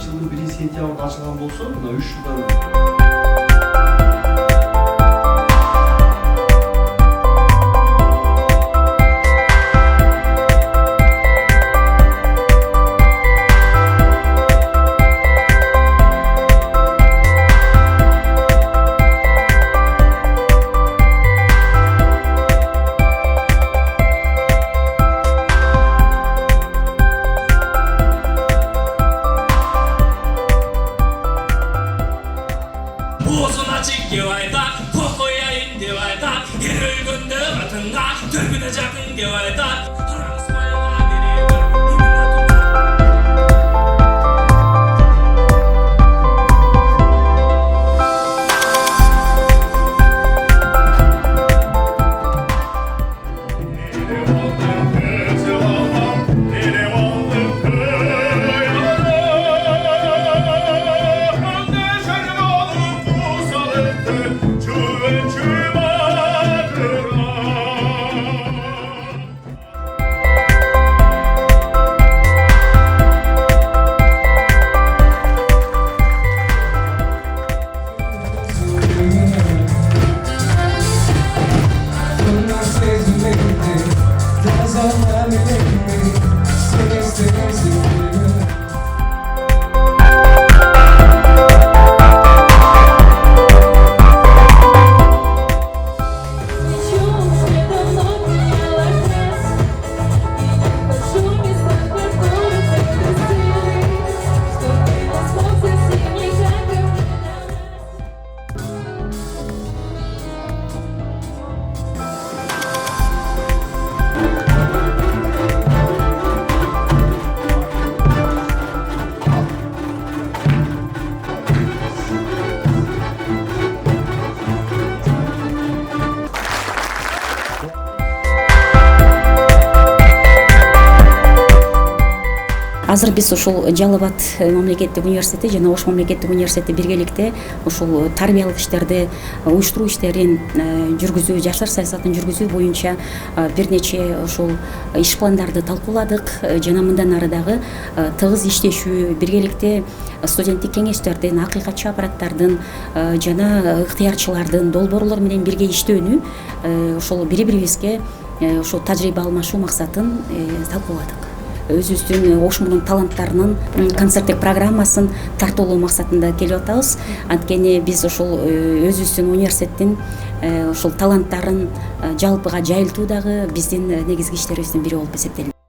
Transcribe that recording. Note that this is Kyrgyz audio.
Жылдын 1-сентябрында ачылган болсо, мына 3 жылдан Uzun açık divayda, koklayayım divayda, yer ölgünde batınga, törgüne jakın divayda. Азыр биз ушул Жалал Абад мамлекеттик университети жана Ош мамлекеттик университети биргеликте ушул тарбиялык иштерди уюштуруу иштерин жүргүзүү, жаштар саясатын жүргүзүү боюнча бир нече ушул иш пландарды талкууладык жана мындан ары дагы тыгыз иштешүү, биргеликте студенттик кеңештердин, акыйкатчы аппараттардын жана ыктыярчылардын, долбоорлор менен бирге иштөөнү ошол бири-бирибизге ошол тажрыйба алмашуу максатын талкууладык. Өзүбүздүн Ош мурун таланттарынын концерттик программасын тартуулоо максатында келип атабыз. Анткени биз ошол өзүбүздүн университеттин ошол таланттарын жалпыга жайылтуу дагы биздин негизги иштерибиздин бири болуп эсептелет.